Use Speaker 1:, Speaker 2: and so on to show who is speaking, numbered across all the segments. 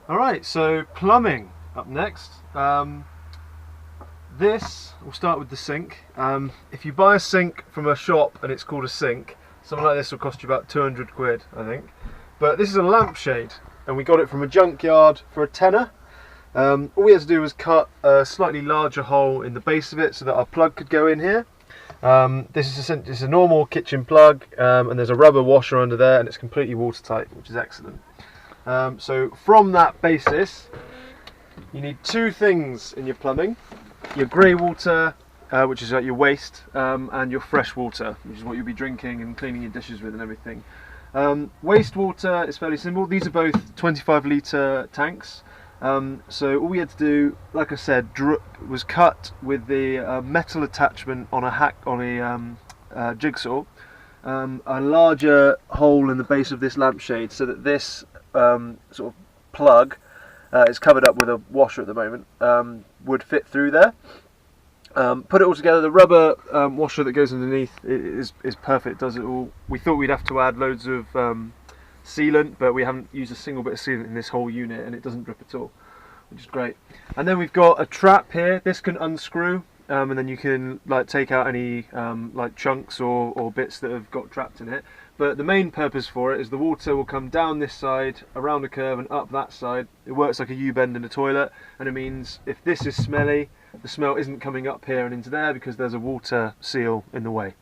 Speaker 1: Alright, so plumbing up next. This, we'll start with the sink. If you buy a sink from a shop and it's called a sink, something like this will cost you about 200 quid, I think. But this is a lampshade, and we got it from a junkyard for a tenner. All we had to do was cut a slightly larger hole in the base of it so that our plug could go in here. This is a normal kitchen plug, and there's a rubber washer under there, and it's completely watertight, which is excellent. So from that basis, you need two things in your plumbing: your grey water, which is like your waste, and your fresh water, which is what you'll be drinking and cleaning your dishes with and everything. Wastewater is fairly simple. These are both 25 litre tanks. So all we had to do, like I said, was cut with the metal attachment on a jigsaw, a larger hole in the base of this lampshade, so that this sort of plug is covered up with a washer at the moment, would fit through there. Put it all together. The rubber washer that goes underneath is perfect, does it all. We thought we'd have to add loads of sealant, but we haven't used a single bit of sealant in this whole unit, and it doesn't drip at all, which is great. And then we've got a trap here. This can unscrew, and then you can take out any like chunks or bits that have got trapped in it. But the main purpose for it is the water will come down this side, around a curve and up that side. It works like a U-bend in a toilet, and it means if this is smelly, the smell isn't coming up here and into there because there's a water seal in the way.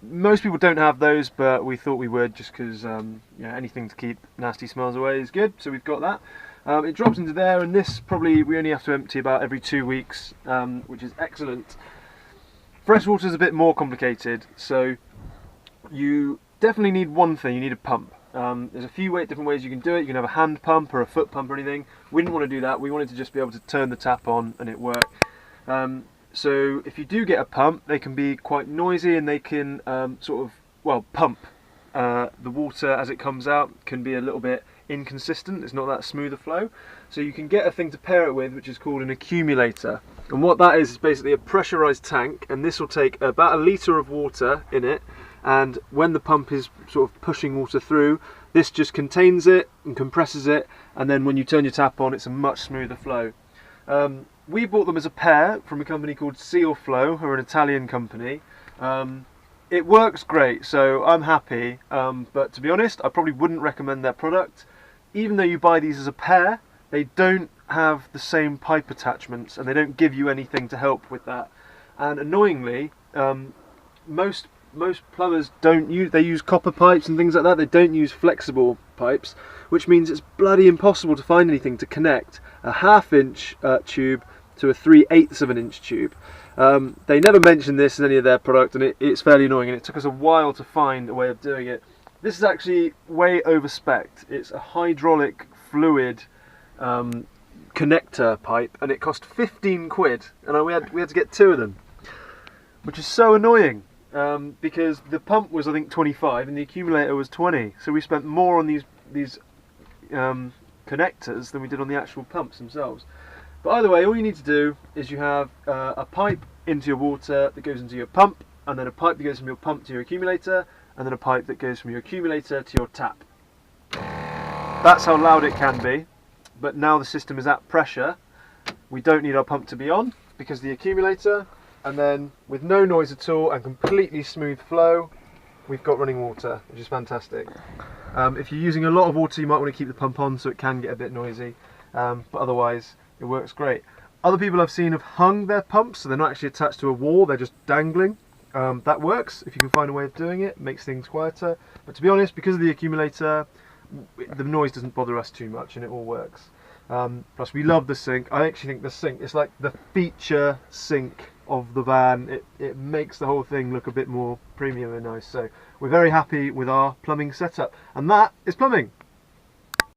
Speaker 1: Most people don't have those, but we thought we would, just because anything to keep nasty smells away is good, so we've got that. It drops into there, and this probably we only have to empty about every 2 weeks, which is excellent. Fresh water is a bit more complicated, so you definitely need one thing: you need a pump. There's a few different ways you can do it. You can have a hand pump or a foot pump or anything. We didn't want to do that. We wanted to just be able to turn the tap on and it work. So if you do get a pump, they can be quite noisy, and they can pump. The water as it comes out can be a little bit inconsistent. It's not that smooth a flow. So you can get a thing to pair it with, which is called an accumulator. And what that is basically a pressurized tank, and this will take about 1 litre of water in it. And when the pump is sort of pushing water through, this just contains it and compresses it, and then when you turn your tap on, it's a much smoother flow. We bought them as a pair from a company called Seal Flow, who are an Italian company. It works great, so I'm happy, but to be honest, I probably wouldn't recommend their product. Even though you buy these as a pair, they don't have the same pipe attachments, and they don't give you anything to help with that. And annoyingly, most plumbers they use copper pipes and things like that. They don't use flexible pipes, which means it's bloody impossible to find anything to connect a 1/2 inch tube to a 3/8 of an inch tube. They never mention this in any of their product, and it's fairly annoying, and it took us a while to find a way of doing it. This is actually way over-spec'd. It's a hydraulic fluid connector pipe, and it cost 15 quid, and we had to get 2 of them, which is so annoying. Because the pump was, I think, 25 and the accumulator was 20, so we spent more on these connectors than we did on the actual pumps themselves. But either way, all you need to do is you have a pipe into your water that goes into your pump, and then a pipe that goes from your pump to your accumulator, and then a pipe that goes from your accumulator to your tap. That's how loud it can be, but now the system is at pressure. We don't need our pump to be on because the accumulator, and then with no noise at all and completely smooth flow, we've got running water, which is fantastic. If you're using a lot of water, you might want to keep the pump on, so it can get a bit noisy, but otherwise it works great. Other people I've seen have hung their pumps, so they're not actually attached to a wall, they're just dangling. That works if you can find a way of doing it. It makes things quieter, but to be honest, because of the accumulator, the noise doesn't bother us too much, and it all works. Plus we love the sink. I actually think the sink is like the feature sink of the van. It makes the whole thing look a bit more premium and nice. So we're very happy with our plumbing setup, and that is plumbing.